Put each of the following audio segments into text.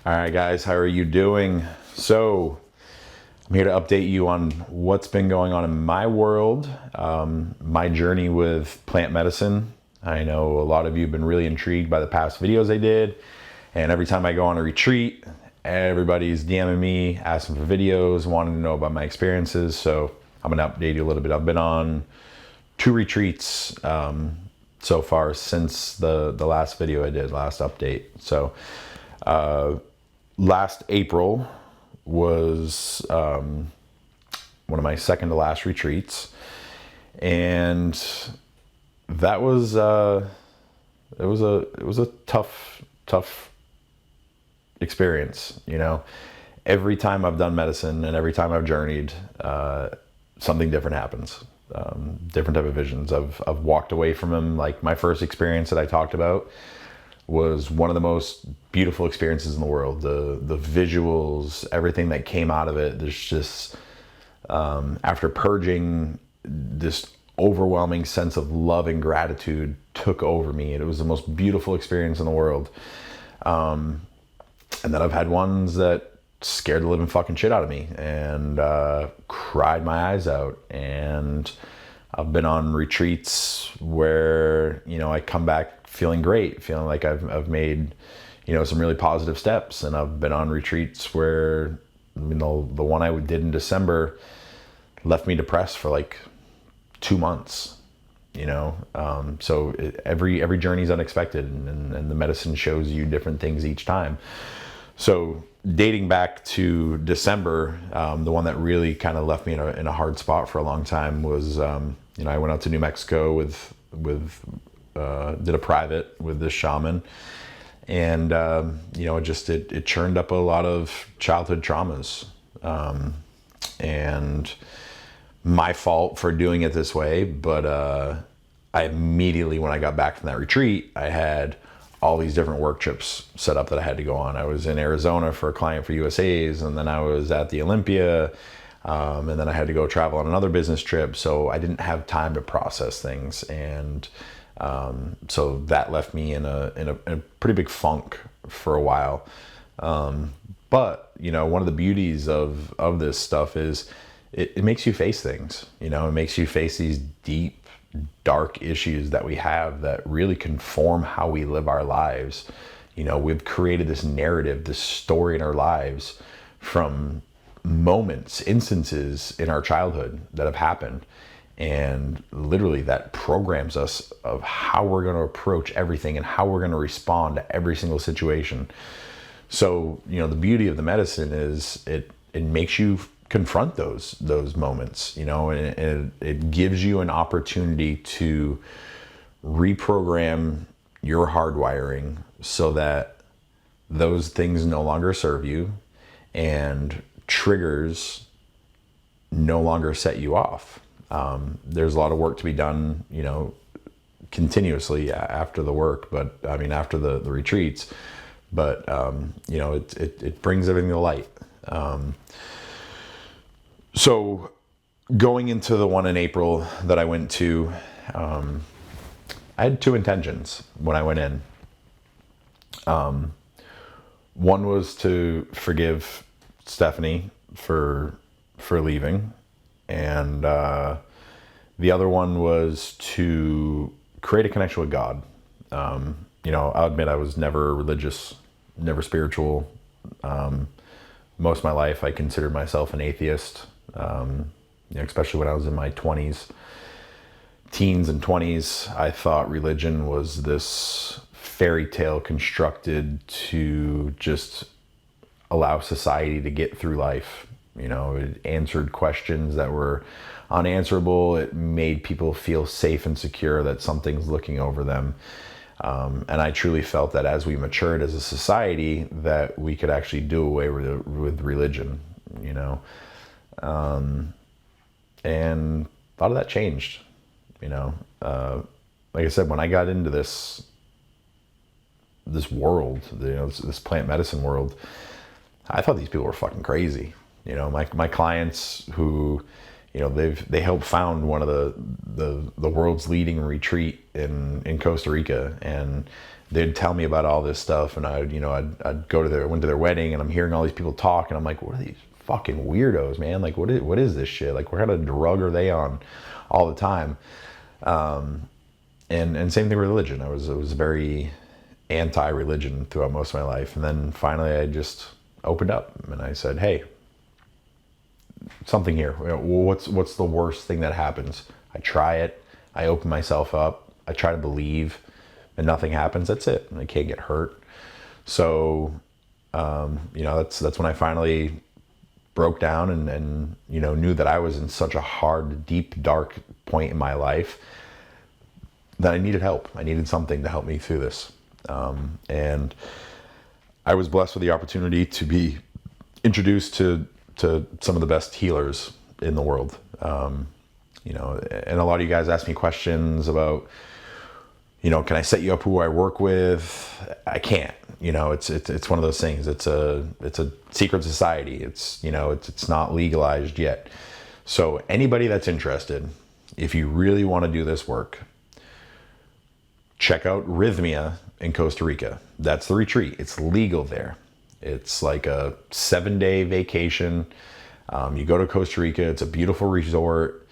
All right, guys, how are you doing? So, I'm here to update you on what's been going on in my world, my journey with plant medicine. I know a lot of you have been really intrigued by the past videos I did, and every time I go on a retreat, everybody's DMing me, asking for videos, wanting to know about my experiences. So, I'm going to update you a little bit. I've been on 2 retreats so far since the last video I did, last update. So, last April was one of my second to last retreats, and that was it was a tough experience. You know, every time I've done medicine and every time I've journeyed, something different happens. Different type of visions. I've walked away from them. Like my first experience that I talked about was one of the most beautiful experiences in the world. The visuals, everything that came out of it. There's just after purging, this overwhelming sense of love and gratitude took over me, and it was the most beautiful experience in the world. And then I've had ones that scared the living fucking shit out of me and cried my eyes out. And I've been on retreats where, you know, I come back feeling great, feeling like I've made, you know, some really positive steps. And I've been on retreats where, you know, the one I did in December left me depressed for like 2 months, you know. So every journey is unexpected, and the medicine shows you different things each time. So dating back to December, the one that really kind of left me in a hard spot for a long time was, you know, I went out to New Mexico with did a private with this shaman, and you know, it churned up a lot of childhood traumas, and my fault for doing it this way. But I immediately, when I got back from that retreat, I had all these different work trips set up that I had to go on. I was in Arizona for a client for USA's, and then I was at the Olympia, and then I had to go travel on another business trip. So I didn't have time to process things, and so that left me in a pretty big funk for a while. But you know, one of the beauties of this stuff is it makes you face things. You know, it makes you face these deep, dark issues that we have that really conform how we live our lives. You know, we've created this narrative, this story in our lives from moments, instances in our childhood that have happened. And literally that programs us of how we're going to approach everything and how we're going to respond to every single situation. So, you know, the beauty of the medicine is it makes you confront those moments, you know, and it gives you an opportunity to reprogram your hardwiring so that those things no longer serve you, and triggers no longer set you off. There's a lot of work to be done, you know, continuously after the work, but I mean, after the retreats, but, you know, it brings everything to light. So going into the one in April that I went to, I had 2 intentions when I went in. One was to forgive Stephanie for leaving, and the other one was to create a connection with God. You know, I'll admit I was never religious, never spiritual. Most of my life I considered myself an atheist, you know, especially when I was in my teens and 20s. I thought religion was this fairy tale constructed to just allow society to get through life. You know, it answered questions that were unanswerable. It made people feel safe and secure that something's looking over them. And I truly felt that as we matured as a society, that we could actually do away with religion, you know. And a lot of that changed, you know. Like I said, when I got into this world, you know, this plant medicine world, I thought these people were fucking crazy. You know, my clients who, you know, they helped found one of the world's leading retreat in Costa Rica, and they'd tell me about all this stuff, and I'd go to went to their wedding, and I'm hearing all these people talk, and I'm like, what are these fucking weirdos, man? Like, what is this shit? Like, what kind of drug are they on all the time? And same thing with religion. I was very anti-religion throughout most of my life, and then finally I just opened up and I said, hey, something here. What's the worst thing that happens? I try it. I open myself up. I try to believe, and nothing happens. That's it. I can't get hurt. So, that's when I finally broke down and knew that I was in such a hard, deep, dark point in my life that I needed help. I needed something to help me through this. And I was blessed with the opportunity to be introduced to some of the best healers in the world. And a lot of you guys ask me questions about, can I set you up who I work with? I can't. It's one of those things. It's a secret society. It's not legalized yet. So anybody that's interested, if you really want to do this work, check out Rhythmia in Costa Rica. That's the retreat. It's legal there. It's like a 7-day vacation. You go to Costa Rica. It's a beautiful resort.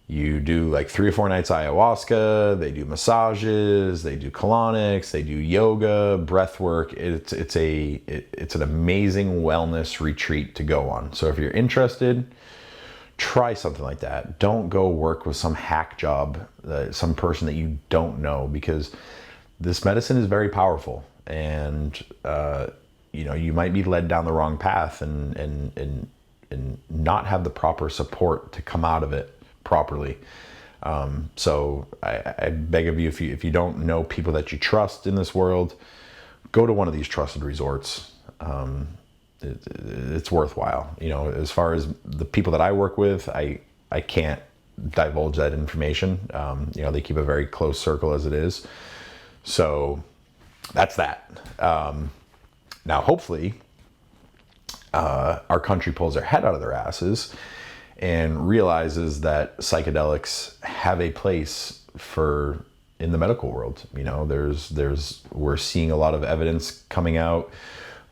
You do like 3 or 4 nights ayahuasca. They do massages. They do colonics. They do yoga, breath work. It's an amazing wellness retreat to go on. So if you're interested, try something like that. Don't go work with some hack job, some person that you don't know, because this medicine is very powerful, and you might be led down the wrong path and not have the proper support to come out of it properly. So I beg of you, if you don't know people that you trust in this world, go to one of these trusted resorts. It's worthwhile. As far as the people that I work with, I can't divulge that information. They keep a very close circle as it is. So that's that. Now, hopefully, our country pulls their head out of their asses and realizes that psychedelics have a place in the medical world. We're seeing a lot of evidence coming out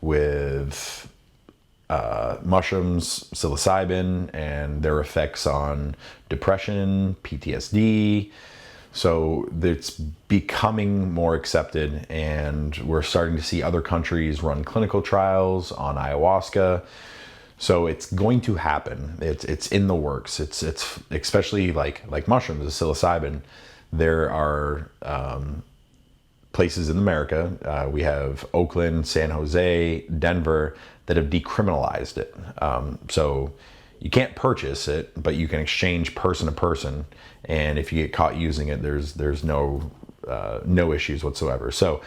with mushrooms, psilocybin, and their effects on depression, PTSD. So it's becoming more accepted, and we're starting to see other countries run clinical trials on ayahuasca. So it's going to happen. It's in the works. It's especially like mushrooms, the psilocybin. There are places in America. We have Oakland, San Jose, Denver that have decriminalized it. So you can't purchase it, but you can exchange person to person. And if you get caught using it, there's no issues whatsoever. So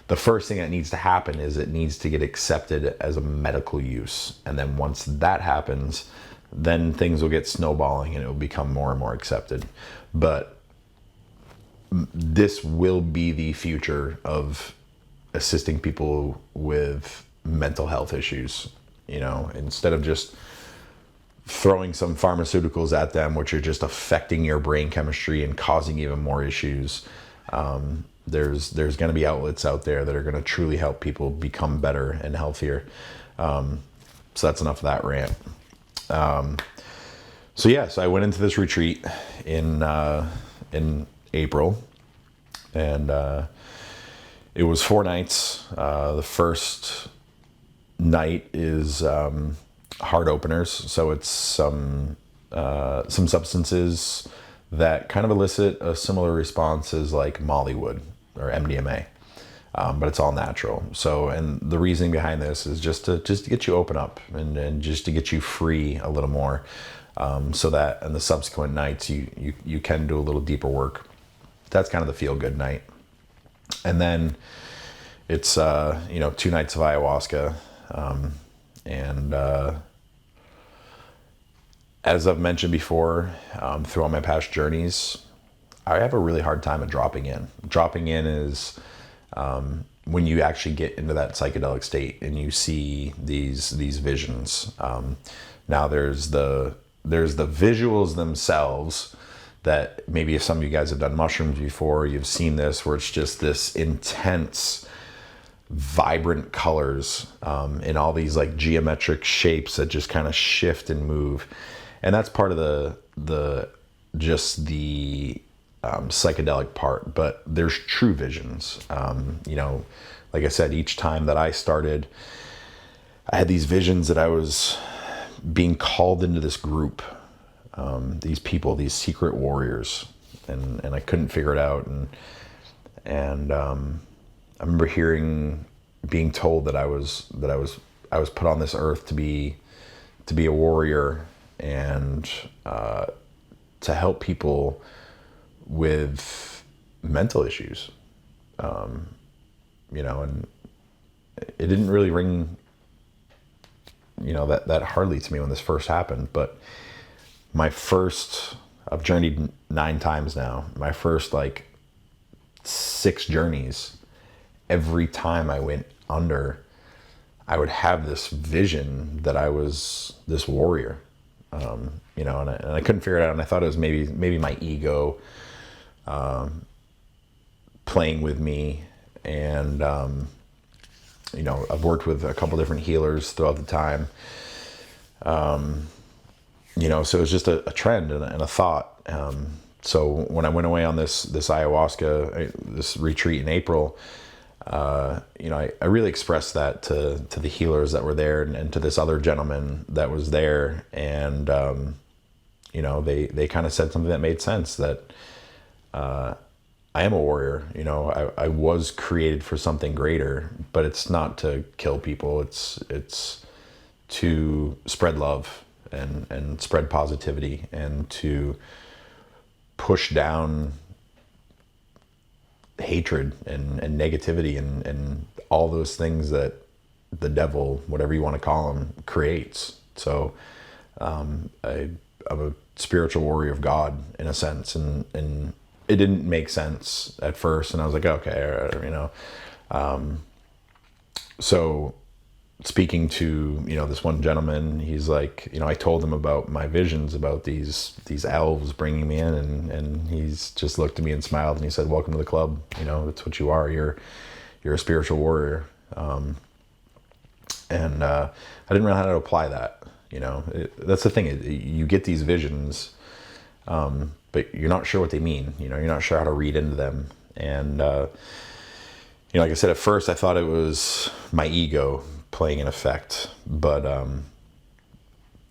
the first thing that needs to happen is it needs to get accepted as a medical use. And then once that happens, then things will get snowballing and it will become more and more accepted. But this will be the future of assisting people with mental health issues. Instead of just throwing some pharmaceuticals at them, which are just affecting your brain chemistry and causing even more issues. There's going to be outlets out there that are going to truly help people become better and healthier. So that's enough of that rant. So I went into this retreat in April, and it was 4 nights. The first night is heart openers, so it's some substances that kind of elicit a similar response as like Molly would or MDMA, but it's all natural. So, and the reasoning behind this is just to get you open up and just to get you free a little more, so that in the subsequent nights you can do a little deeper work. That's kind of the feel good night, and then it's 2 nights of ayahuasca. And as I've mentioned before, through all my past journeys, I have a really hard time at dropping in. Dropping in is when you actually get into that psychedelic state and you see these visions. Now there's the visuals themselves that maybe if some of you guys have done mushrooms before, you've seen this, where it's just this intense, vibrant colors in all these like geometric shapes that just kind of shift and move. And that's part of the psychedelic part. But there's true visions. Like I said, each time that I started, I had these visions that I was being called into this group, these people, these secret warriors, and I couldn't figure it out. And I remember being told that I was put on this earth to be a warrior and to help people with mental issues, and it didn't really ring, that hardly to me when this first happened. But I've journeyed 9 times now. My first 6 journeys, every time I went under, I would have this vision that I was this warrior, and I couldn't figure it out. And I thought it was maybe my ego playing with me. And I've worked with a couple different healers throughout the time. So it was just a trend and a thought. So when I went away on this ayahuasca, this retreat in April, I really expressed that to the healers that were there and to this other gentleman that was there. And, they kind of said something that made sense, that I am a warrior. I was created for something greater, but it's not to kill people. It's to spread love and spread positivity, and to push down hatred and negativity and all those things that the devil, whatever you want to call him, creates. So I'm a spiritual warrior of God in a sense, and it didn't make sense at first, and I was like, okay, so speaking to this one gentleman, he's like, I told him about my visions about these elves bringing me in, and he's just looked at me and smiled, and he said, welcome to the club. That's what you are. You're a spiritual warrior. And I didn't know how to apply that. That's the thing. You get these visions, but you're not sure what they mean. You're not sure how to read into them. And like I said, at first I thought it was my ego playing an effect, but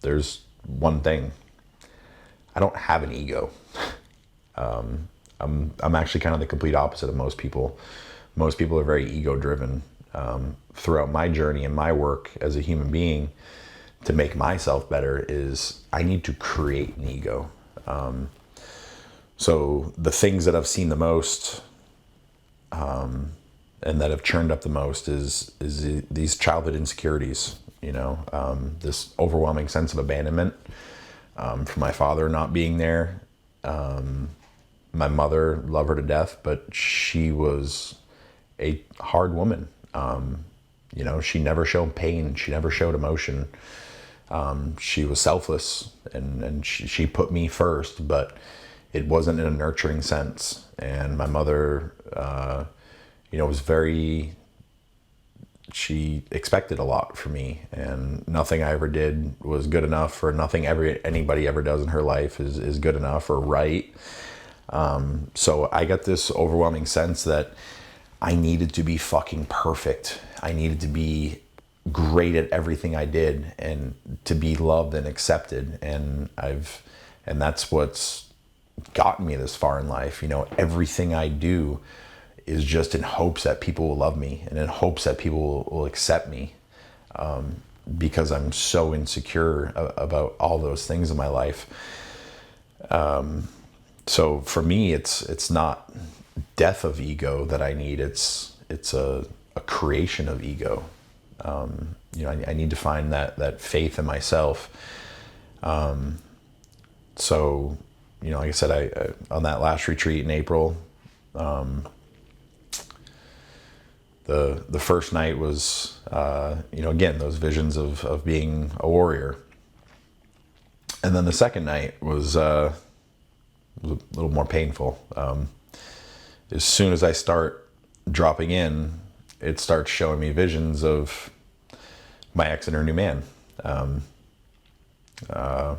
there's one thing: I don't have an ego. I'm actually kind of the complete opposite of most people. Most people are very ego driven. Throughout my journey and my work as a human being, to make myself better, is I need to create an ego. So the things that I've seen the most, and that have churned up the most is these childhood insecurities, this overwhelming sense of abandonment, from my father not being there. My mother, love her to death, but she was a hard woman. She never showed pain. She never showed emotion. She was selfless, and she put me first, but it wasn't in a nurturing sense. And my mother, she expected a lot from me, and nothing I ever did was good enough, or nothing anybody ever does in her life is good enough or right. So I got this overwhelming sense that I needed to be fucking perfect. I needed to be great at everything I did, and to be loved and accepted. And that's what's gotten me this far in life. Everything I do is just in hopes that people will love me, and in hopes that people will accept me, because I'm so insecure about all those things in my life. So for me, it's not death of ego that I need. It's a creation of ego. I need to find that faith in myself. So, like I said, I on that last retreat in April, the first night was, again, those visions of being a warrior. And then the second night was was a little more painful. As soon as I start dropping in, it starts showing me visions of my ex and her new man. And I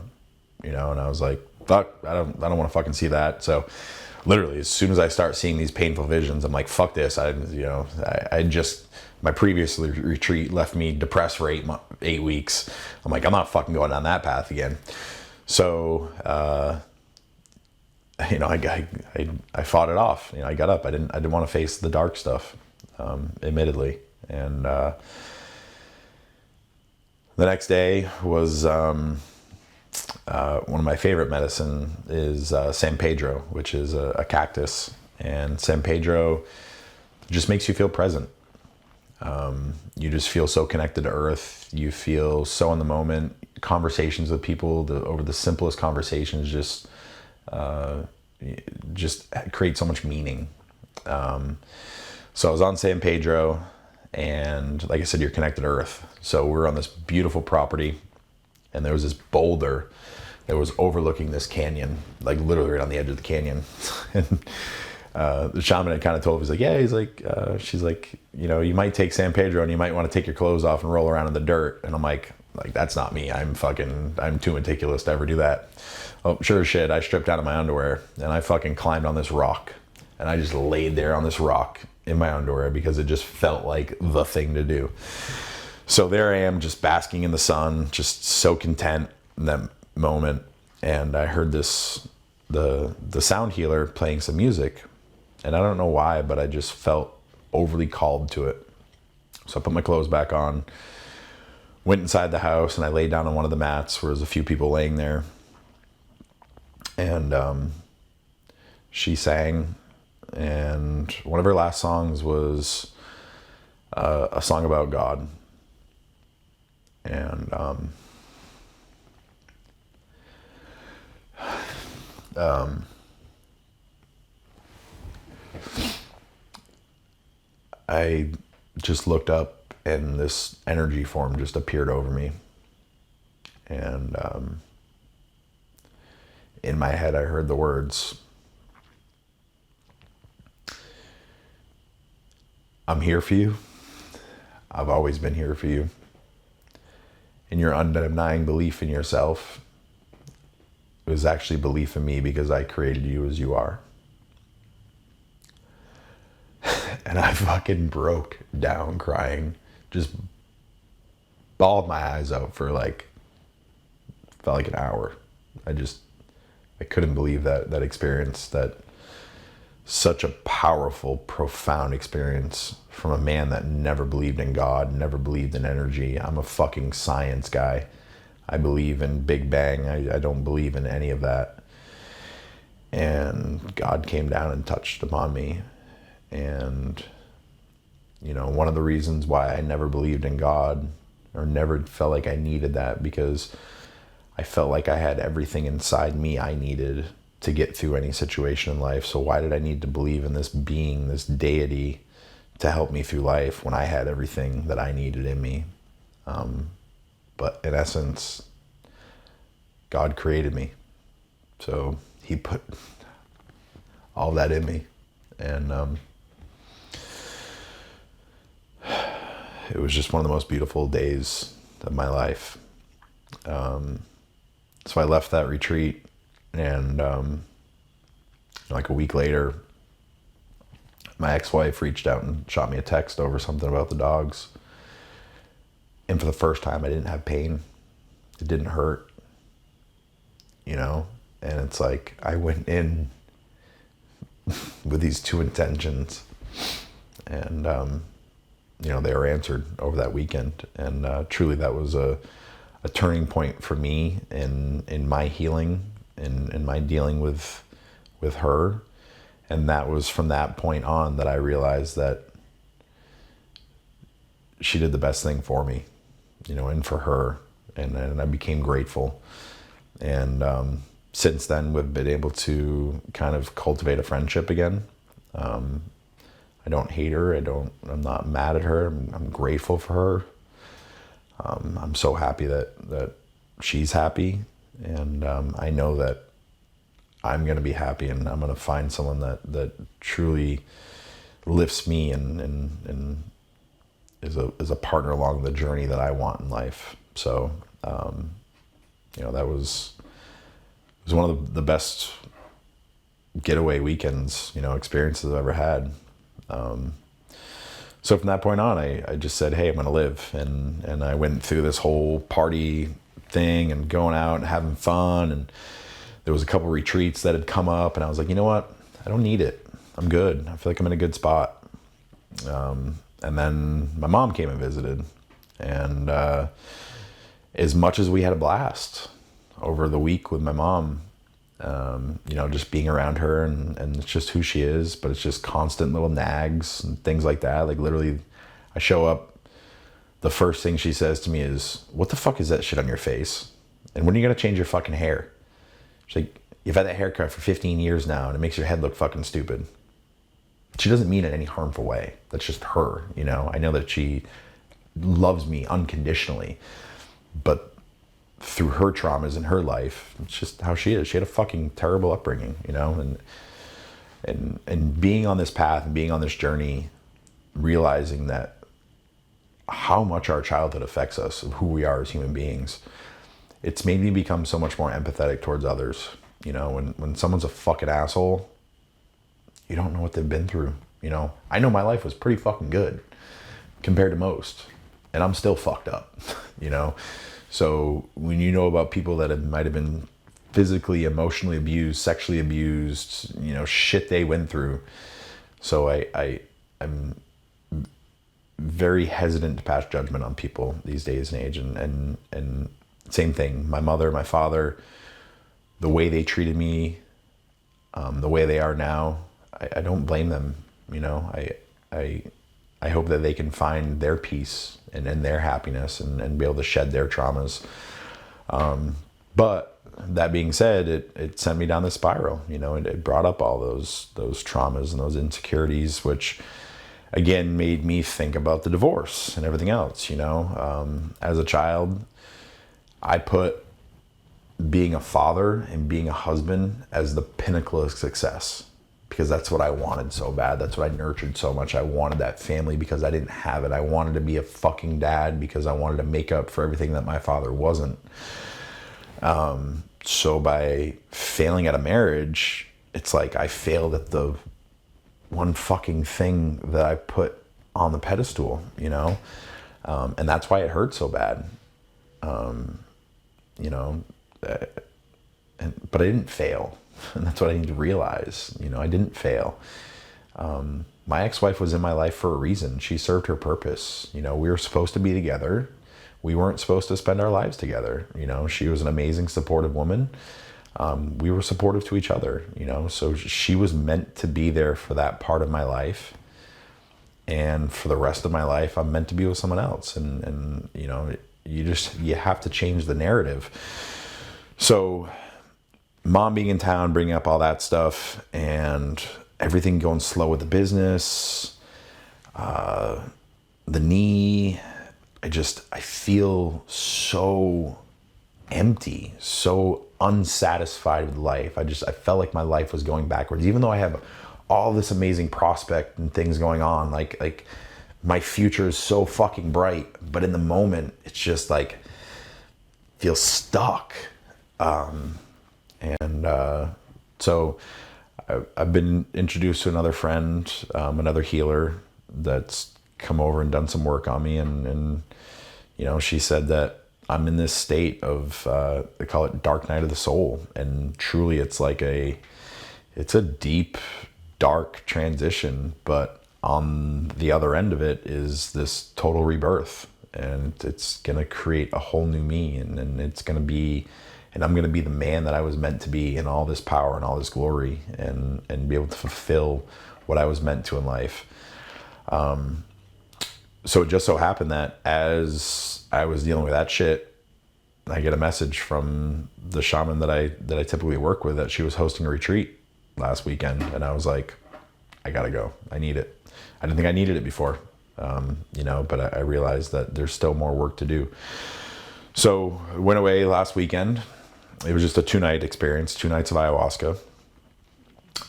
was like, fuck, I don't want to fucking see that. So literally, as soon as I start seeing these painful visions, I'm like, fuck this. My previous retreat left me depressed for 8 weeks. I'm like, I'm not fucking going down that path again. So, I fought it off. I got up. I didn't want to face the dark stuff, admittedly. And the next day was one of my favorite medicine is San Pedro, which is a cactus. And San Pedro just makes you feel present. You just feel so connected to earth. You feel so in the moment. Conversations with people over the simplest conversations just create so much meaning. So I was on San Pedro, and like I said, you're connected to earth. So we're on this beautiful property, and there was this boulder that was overlooking this canyon, like literally right on the edge of the canyon. And the shaman had kind of told me, she's like, you might take San Pedro and you might want to take your clothes off and roll around in the dirt. And I'm like, that's not me. I'm too meticulous to ever do that. Oh, sure as shit, I stripped out of my underwear and I fucking climbed on this rock. And I just laid there on this rock in my underwear because it just felt like the thing to do. So there I am, just basking in the sun, just so content in that moment. And I heard the sound healer playing some music. And I don't know why, but I just felt overly called to it. So I put my clothes back on, went inside the house, and I laid down on one of the mats where there's a few people laying there. And she sang, and one of her last songs was a song about God. And I just looked up and this energy form just appeared over me. And in my head, I heard the words, "I'm here for you. I've always been here for you. And your undenying belief in yourself, it was actually belief in me because I created you as you are." And I fucking broke down crying, just bawled my eyes out for felt like an hour. I couldn't believe that experience, that such a powerful, profound experience from a man that never believed in God, never believed in energy. I'm a fucking science guy. I believe in Big Bang. I don't believe in any of that. And God came down and touched upon me. And, one of the reasons why I never believed in God or never felt like I needed that, because I felt like I had everything inside me I needed to get through any situation in life. So why did I need to believe in this being, this deity, to help me through life when I had everything that I needed in me? But in essence, God created me. So he put all that in me. And it was just one of the most beautiful days of my life. So I left that retreat, and like a week later, my ex-wife reached out and shot me a text over something about the dogs. And for the first time, I didn't have pain. It didn't hurt, and it's like I went in with these two intentions, and they were answered over that weekend. And truly that was a turning point for me in my healing, in my dealing with her. And that was from that point on that I realized that she did the best thing for me, and for her, and I became grateful. And since then, we've been able to kind of cultivate a friendship again. I don't hate her. I'm not mad at her. I'm grateful for her. I'm so happy that she's happy. And I know that I'm going to be happy, and I'm going to find someone that truly lifts me and is a partner along the journey that I want in life. So, that was one of the best getaway weekends, experiences I've ever had. So from that point on, I just said, hey, I'm going to live. And I went through this whole party thing and going out and having fun. And there was a couple retreats that had come up, and I was like, you know what? I don't need it. I'm good. I feel like I'm in a good spot. And then my mom came and visited. And as much as we had a blast over the week with my mom, just being around her, and it's just who she is, but it's just constant little nags and things like that. Like literally, I show up, the first thing she says to me is, what the fuck is that shit on your face? And when are you going to change your fucking hair? She's like, you've had that haircut for 15 years now, and it makes your head look fucking stupid. She doesn't mean it in any harmful way. That's just her, I know that she loves me unconditionally, but through her traumas in her life, it's just how she is. She had a fucking terrible upbringing, and being on this path and being on this journey, realizing that how much our childhood affects us, of who we are as human beings, it's made me become so much more empathetic towards others. When someone's a fucking asshole, you don't know what they've been through. I know my life was pretty fucking good compared to most, and I'm still fucked up, So when you know about people that might have been physically, emotionally abused, sexually abused, shit they went through. So I'm very hesitant to pass judgment on people these days and age. And same thing, my mother, my father, the way they treated me, the way they are now, I don't blame them. I hope that they can find their peace and their happiness and be able to shed their traumas. But that being said, it sent me down the spiral. It brought up all those traumas and those insecurities, which again made me think about the divorce and everything else. As a child, I put being a father and being a husband as the pinnacle of success, because that's what I wanted so bad. That's what I nurtured so much. I wanted that family because I didn't have it. I wanted to be a fucking dad because I wanted to make up for everything that my father wasn't. So by failing at a marriage, it's like I failed at the one fucking thing that I put on the pedestal, and that's why it hurt so bad. But I didn't fail. And that's what I need to realize. I didn't fail. My ex-wife was in my life for a reason. She served her purpose. We were supposed to be together. We weren't supposed to spend our lives together. She was an amazing, supportive woman. We were supportive to each other, so she was meant to be there for that part of my life. And for the rest of my life, I'm meant to be with someone else. And you have to change the narrative. So mom being in town, bringing up all that stuff, and everything going slow with the business, the knee, I feel so empty, so unsatisfied with life. I felt like my life was going backwards, even though I have all this amazing prospect and things going on. Like my future is so fucking bright, but in the moment, it's just like, feel stuck. So I've been introduced to another friend, another healer that's come over and done some work on me. And she said that I'm in this state of, they call it dark night of the soul. And truly it's a deep, dark transition, but on the other end of it is this total rebirth, and it's going to create a whole new me. And it's going to be, and I'm going to be the man that I was meant to be in all this power and all this glory, and be able to fulfill what I was meant to in life. So it just so happened that as I was dealing with that shit, I get a message from the shaman that I typically work with, that she was hosting a retreat last weekend. And I was like, I gotta go. I need it. I didn't think I needed it before, but I realized that there's still more work to do. So I went away last weekend. it was just a 2-night experience, 2 nights of ayahuasca.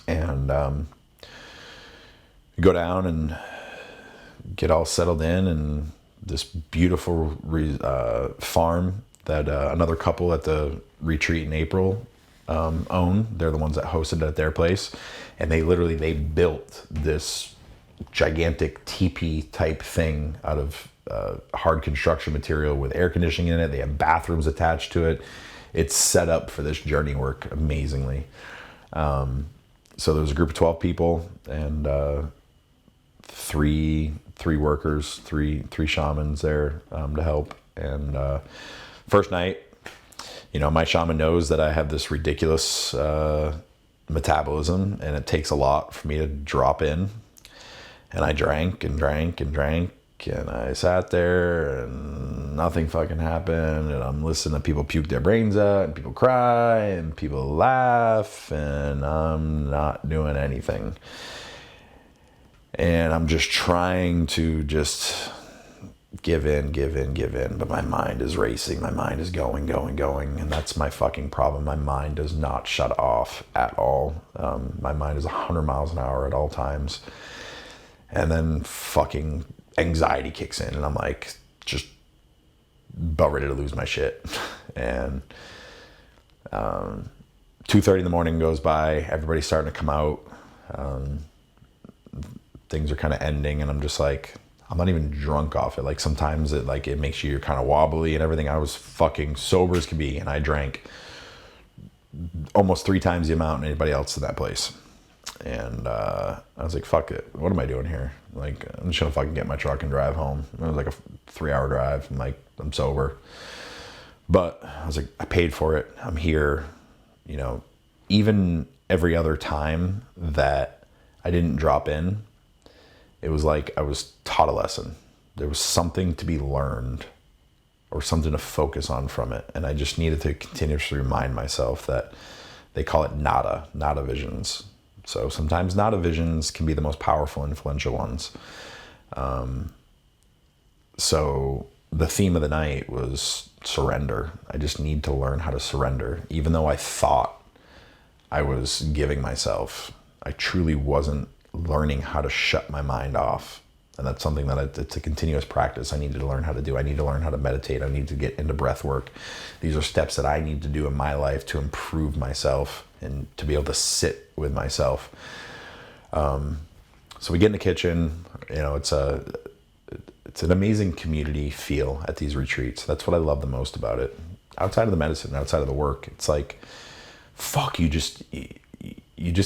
And go down and get all settled in this beautiful farm that another couple at the retreat in April own. They're the ones that hosted it at their place. And they built this gigantic teepee type thing out of hard construction material with air conditioning in it. They have bathrooms attached to it. It's set up for this journey work amazingly. So there was a group of 12 people and three workers, three shamans there to help. And first night, my shaman knows that I have this ridiculous metabolism, and it takes a lot for me to drop in. And I drank and drank and drank, and I sat there and nothing fucking happened. And I'm listening to people puke their brains out, and people cry, and people laugh, and I'm not doing anything. And I'm just trying to just give in. But my mind is racing. My mind is going. And that's my fucking problem. My mind does not shut off at all. My mind is 100 miles an hour at all times. And then fucking anxiety kicks in, and I'm like, just about ready to lose my shit. And 2:30 in the morning goes by. Everybody's starting to come out. Things are kind of ending, and I'm just like, I'm not even drunk off it. Like sometimes it makes you're kind of wobbly and everything. I was fucking sober as could be, and I drank almost 3 times the amount of anybody else in that place. And I was like, fuck it. What am I doing here? Like, I'm just gonna fucking get my truck and drive home. It was like a 3-hour drive. I'm like, I'm sober. But I was like, I paid for it. I'm here. Even every other time that I didn't drop in, it was like I was taught a lesson. There was something to be learned or something to focus on from it. And I just needed to continuously remind myself that they call it nada visions. So sometimes nada visions can be the most powerful, influential ones. So the theme of the night was surrender. I just need to learn how to surrender. Even though I thought I was giving myself, I truly wasn't learning how to shut my mind off. And that's something that it's a continuous practice I needed to learn how to do. I need to learn how to meditate. I need to get into breath work. These are steps that I need to do in my life to improve myself and to be able to sit with myself. So we get in the kitchen. It's an amazing community feel at these retreats. That's what I love the most about it. Outside of the medicine, outside of the work, it's like, fuck, you just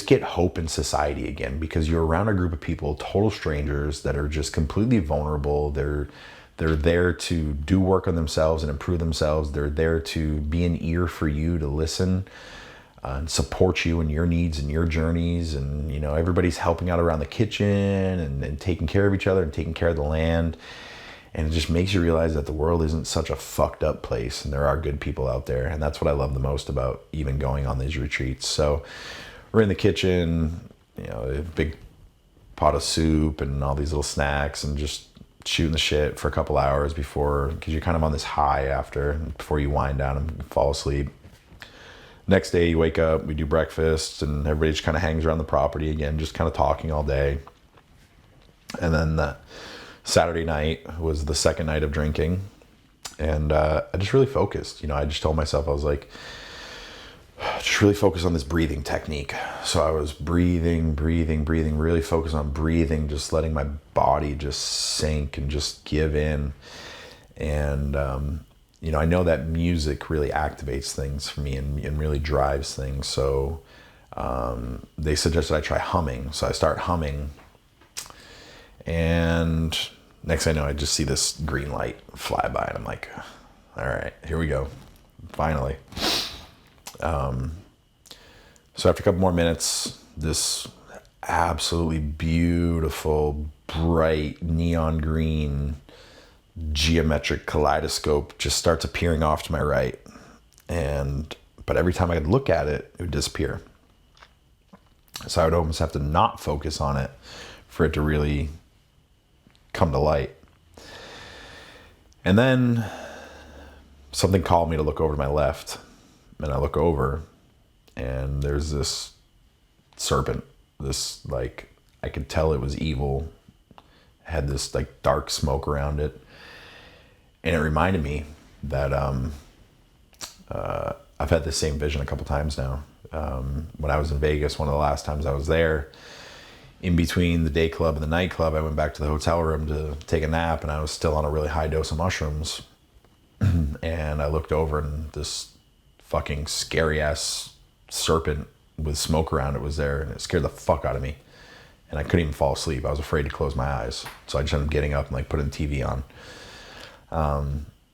get hope in society again, because you're around a group of people, total strangers, that are just completely vulnerable. They're there to do work on themselves and improve themselves. They're there to be an ear for you, to listen and support you in your needs and your journeys. And everybody's helping out around the kitchen and taking care of each other and taking care of the land. And it just makes you realize that the world isn't such a fucked up place, and there are good people out there. And that's what I love the most about even going on these retreats. So we're in the kitchen, a big pot of soup and all these little snacks, and just shooting the shit for a couple hours because you're kind of on this high before you wind down and fall asleep. Next day you wake up, we do breakfast, and everybody just kind of hangs around the property again, just kind of talking all day. And then the Saturday night was the second night of drinking, and I just really focused. I just told myself, I was like, just really focus on this breathing technique. So I was breathing, really focus on breathing, just letting my body just sink and just give in. And, I know that music really activates things for me and really drives things. So they suggested I try humming. So I start humming, and next thing I know, I just see this green light fly by, and I'm like, all right, here we go. Finally. So after a couple more minutes, this absolutely beautiful, bright, neon green, geometric kaleidoscope just starts appearing off to my right. But every time I'd look at it, it would disappear. So I would almost have to not focus on it for it to really come to light. And then something called me to look over to my left. and I look over, and there's this serpent. This, like, I could tell it was evil. Had this like dark smoke around it, and it reminded me that I've had the same vision a couple times now. When I was in Vegas, one of the last times I was there, in between the day club and the night club, I went back to the hotel room to take a nap, and I was still on a really high dose of mushrooms. And I looked over, and this fucking scary ass serpent with smoke around it was there, and it scared the fuck out of me. And I couldn't even fall asleep. I was afraid to close my eyes. So I just ended up getting up and like putting the TV on. I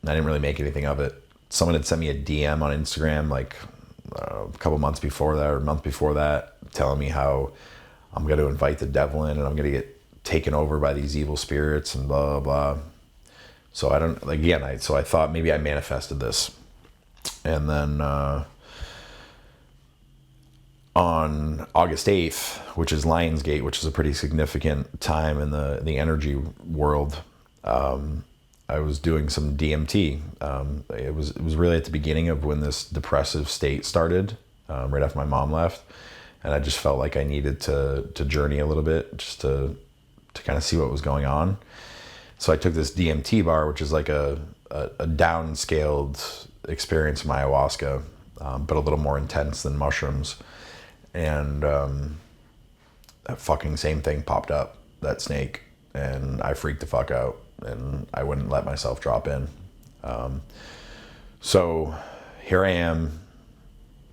didn't really make anything of it. Someone had sent me a DM on Instagram like a couple months before that, or a month before that, telling me how I'm going to invite the devil in and I'm going to get taken over by these evil spirits and blah, blah, blah. So I don't, again, I thought maybe I manifested this. And then on August 8th, which is Lionsgate, which is a pretty significant time in the energy world, I was doing some DMT. It was really at the beginning of when this depressive state started, right after my mom left. And I just felt like I needed to journey a little bit, just to kind of see what was going on. So I took this DMT bar, which is like a downscaled experience of ayahuasca, but a little more intense than mushrooms. And that fucking same thing popped up, that snake, and I freaked the fuck out, and I wouldn't let myself drop in. So here I am.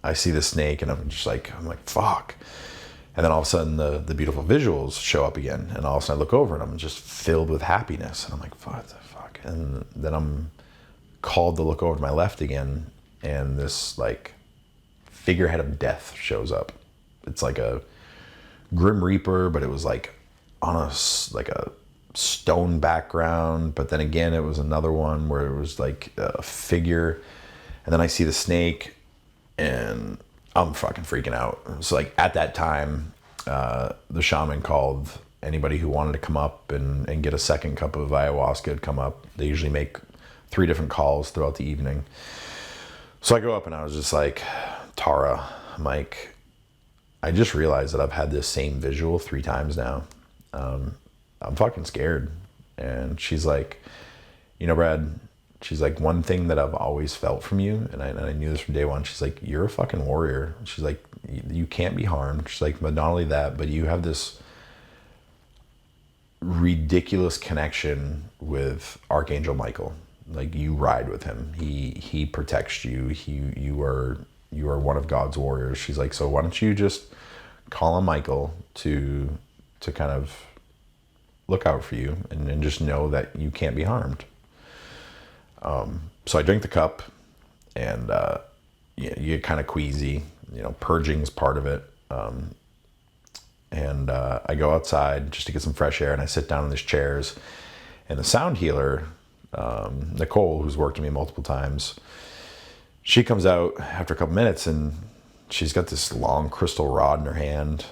I see the snake, and I'm like, fuck. And then all of a sudden the beautiful visuals show up again. And all of a sudden I look over and I'm just filled with happiness. And I'm like, what the fuck? And then I'm called to look over to my left again. And this like figurehead of death shows up. It's like a Grim Reaper, but it was like on a stone background. But then again, it was another one where it was like a figure. And then I see the snake, and I'm fucking freaking out. So like at that time, the shaman called anybody who wanted to come up and get a second cup of ayahuasca to come up. They usually make 3 different calls throughout the evening. So I go up and I was just like, Tara, I'm like, I just realized that I've had this same visual 3 times now. I'm fucking scared. And she's like, you know, Brad, she's like, one thing that I've always felt from you, and I knew this from day one, she's like, you're a fucking warrior. She's like, you can't be harmed. She's like, but not only that, but you have this ridiculous connection with Archangel Michael. Like, you ride with him. He protects you. You are one of God's warriors. She's like, so why don't you just call on Michael to kind of look out for you and just know that you can't be harmed. So I drink the cup, and you get kind of queasy. You know, purging is part of it. And I go outside just to get some fresh air, and I sit down in these chairs. And the sound healer, Nicole, who's worked with me multiple times, she comes out after a couple minutes, and she's got this long crystal rod in her hand.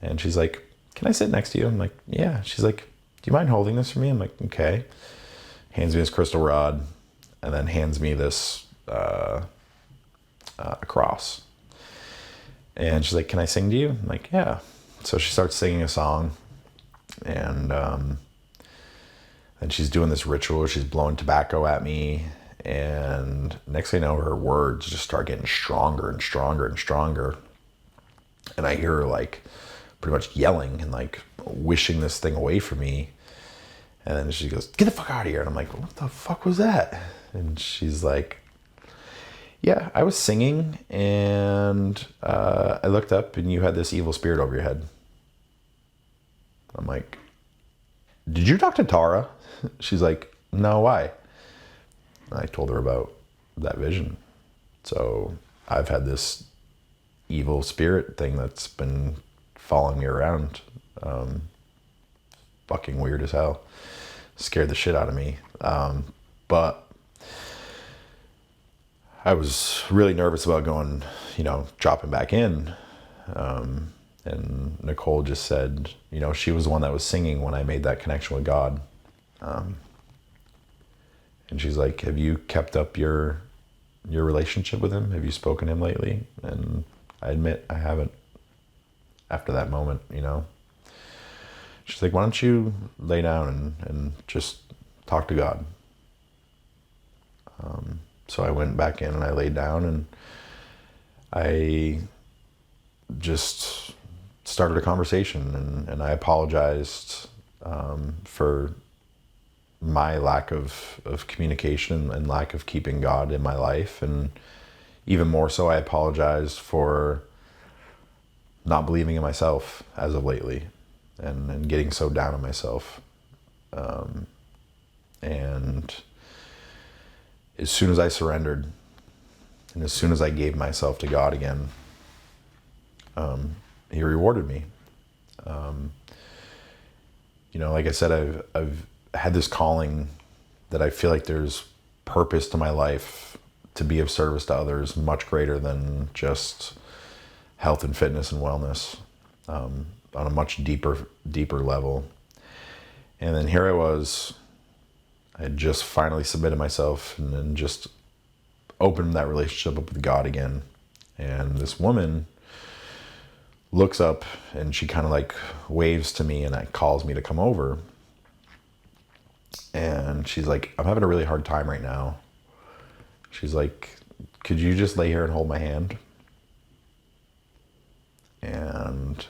And she's like, can I sit next to you? I'm like, yeah. She's like, do you mind holding this for me? I'm like, okay. Hands me this crystal rod, and then hands me this cross. And she's like, can I sing to you? I'm like, yeah. So she starts singing a song, and she's doing this ritual. She's blowing tobacco at me, and next thing I know, her words just start getting stronger and stronger and stronger. And I hear her like pretty much yelling and like wishing this thing away from me. And then she goes, get the fuck out of here. And I'm like, what the fuck was that? And she's like, yeah, I was singing, and I looked up, and you had this evil spirit over your head. I'm like, did you talk to Tara? She's like, no, why? I told her about that vision. So I've had this evil spirit thing that's been following me around. Fucking weird as hell. Scared the shit out of me. But I was really nervous about going, dropping back in. And Nicole just said, she was the one that was singing when I made that connection with God. And she's like, have you kept up your your relationship with him? Have you spoken to him lately? And I admit I haven't after that moment, you know. She's like, why don't you lay down and just talk to God? So I went back in and I laid down and I just started a conversation, and I apologized for my lack of communication and lack of keeping God in my life. And even more so, I apologized for not believing in myself as of lately and getting so down on myself. And as soon as I surrendered and as soon as I gave myself to God again, he rewarded me. You know, like I said, I've had this calling that I feel like there's purpose to my life to be of service to others much greater than just health and fitness and wellness, on a much deeper level. And then here I was, I had just finally submitted myself and then just opened that relationship up with God again. And this woman looks up and she kind of like waves to me and calls me to come over. And she's like, I'm having a really hard time right now. She's like, could you just lay here and hold my hand? And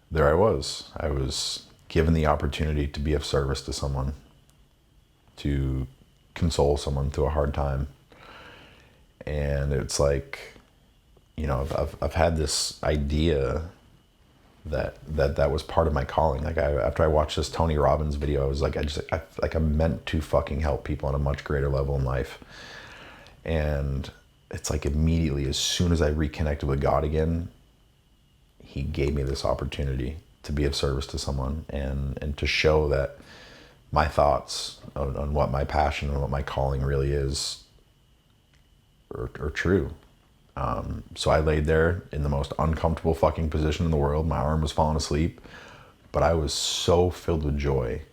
there I was. I was given the opportunity to be of service to someone, to console someone through a hard time. And it's like, you know, I've had this idea that was part of my calling. Like after I watched this Tony Robbins video, I was like, I'm meant to fucking help people on a much greater level in life. And it's like immediately, as soon as I reconnected with God again, he gave me this opportunity to be of service to someone and to show that my thoughts on what my passion and what my calling really is are true. So I laid there in the most uncomfortable fucking position in the world. My arm was falling asleep, but I was so filled with joy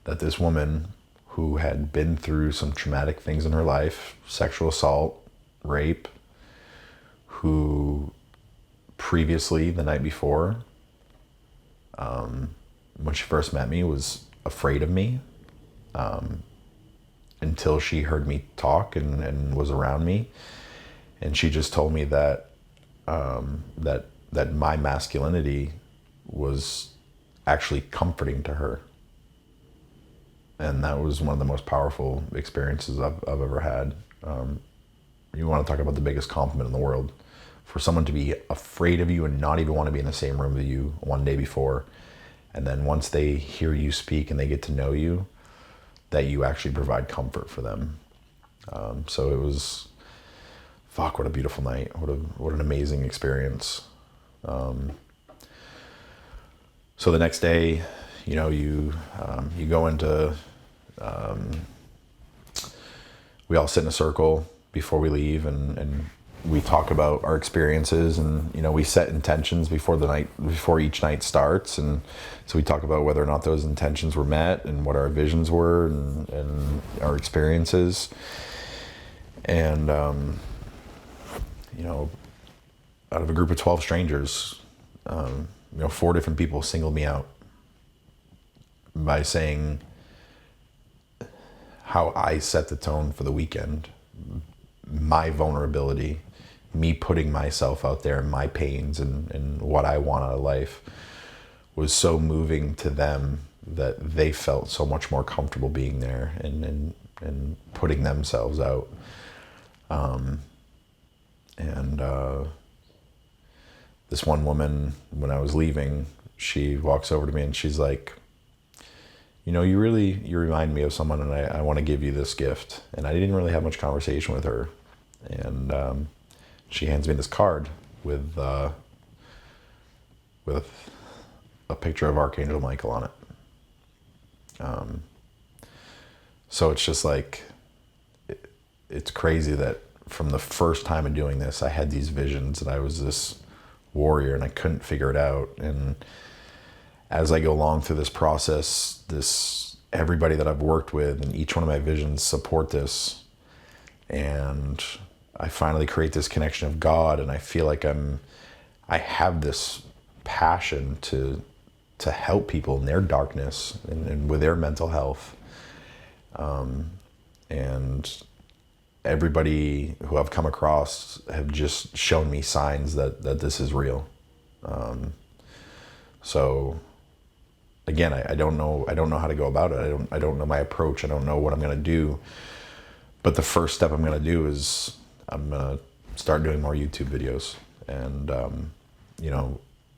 that this woman who had been through some traumatic things in her life, sexual assault, rape, who previously, the night before, when she first met me, was afraid of me, until she heard me talk and was around me. And she just told me that that my masculinity was actually comforting to her. And that was one of the most powerful experiences I've ever had. You want to talk about the biggest compliment in the world. For someone to be afraid of you and not even want to be in the same room with you one day before. And then once they hear you speak and they get to know you, that you actually provide comfort for them. So it was, fuck, what a beautiful night. What an amazing experience. So the next day, you know, you go into, we all sit in a circle before we leave and we talk about our experiences, and, you know, we set intentions before each night starts. And so we talk about whether or not those intentions were met and what our visions were and our experiences. And, you know, out of a group of 12 strangers, you know, 4 different people singled me out by saying how I set the tone for the weekend, my vulnerability, me putting myself out there, my pains and what I want out of life was so moving to them that they felt so much more comfortable being there and putting themselves out. This one woman, when I was leaving, she walks over to me and she's like, you know, you remind me of someone, and I want to give you this gift. And I didn't really have much conversation with her. And she hands me this card with a picture of Archangel Michael on it. So it's just like, it's crazy that from the first time of doing this, I had these visions that I was this warrior and I couldn't figure it out. And as I go along through this process, everybody that I've worked with and each one of my visions support this. and I finally create this connection of God, and I feel like I have this passion to help people in their darkness and with their mental health. And everybody who I've come across have just shown me signs that this is real. So again, I don't know how to go about it. I don't know my approach. I don't know what I'm going to do. But the first step I'm going to do is I'm going to start doing more YouTube videos. And,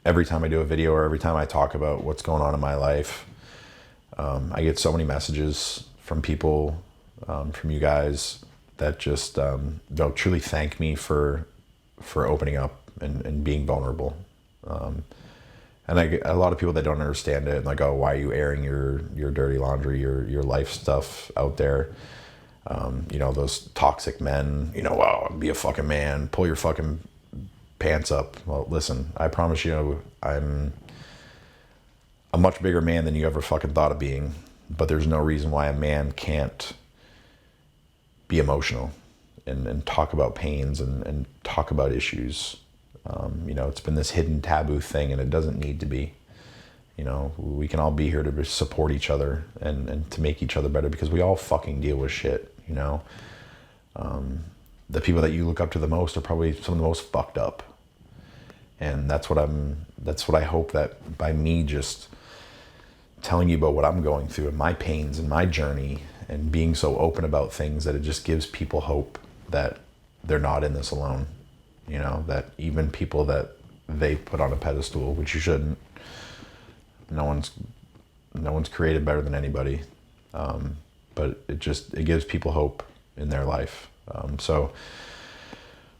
every time I do a video or every time I talk about what's going on in my life, I get so many messages from people, from you guys that just, they'll truly thank me for opening up and being vulnerable. And I get a lot of people that don't understand it and like, oh, why are you airing your dirty laundry, your life stuff out there? Those toxic men, wow, be a fucking man, pull your fucking pants up. Well, listen, I promise you, I'm a much bigger man than you ever fucking thought of being, but there's no reason why a man can't be emotional and talk about pains and talk about issues. It's been this hidden taboo thing, and it doesn't need to be. We can all be here to support each other and to make each other better, because we all fucking deal with shit, The people that you look up to the most are probably some of the most fucked up. And that's what I hope that by me just telling you about what I'm going through and my pains and my journey and being so open about things, that it just gives people hope that they're not in this alone. That even people that they put on a pedestal, which you shouldn't, no one's created better than anybody. But it gives people hope in their life. So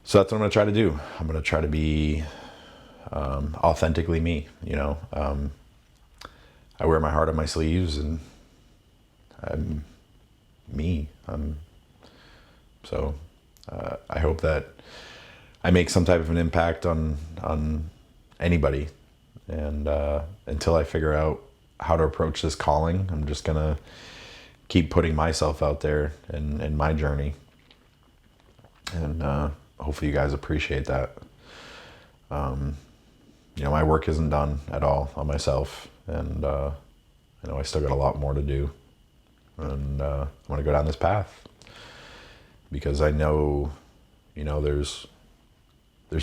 that's what I'm going to try to do. I'm going to try to be authentically me. I wear my heart on my sleeves, and I'm me. I hope that I make some type of an impact on anybody. And until I figure out how to approach this calling, I'm just gonna keep putting myself out there in my journey. And hopefully you guys appreciate that. My work isn't done at all on myself, and I still got a lot more to do. And I want to go down this path, because I know, there's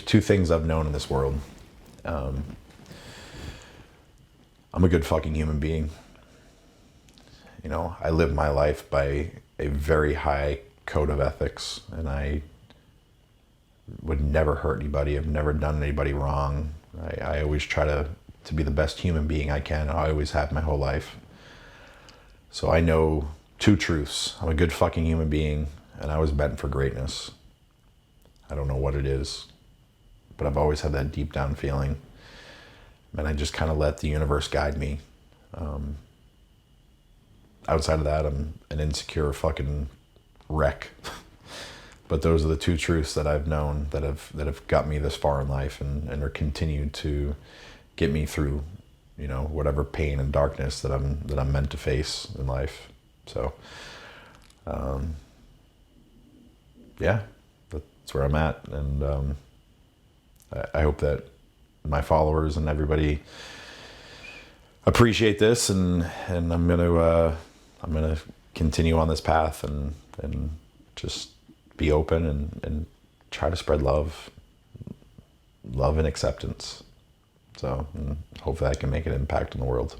two things I've known in this world. I'm a good fucking human being. I live my life by a very high code of ethics, and I would never hurt anybody. I've never done anybody wrong. I always try to be the best human being I can. I always have my whole life. So I know two truths. I'm a good fucking human being, and I was meant for greatness. I don't know what it is, but I've always had that deep down feeling. And I just kind of let the universe guide me. Outside of that, I'm an insecure fucking wreck. But those are the two truths that I've known that have got me this far in life, and are continued to get me through, whatever pain and darkness that I'm meant to face in life. So, yeah, that's where I'm at, and I hope that my followers and everybody appreciate this, and I'm gonna continue on this path and just be open and try to spread love and acceptance. So hopefully I can make an impact in the world.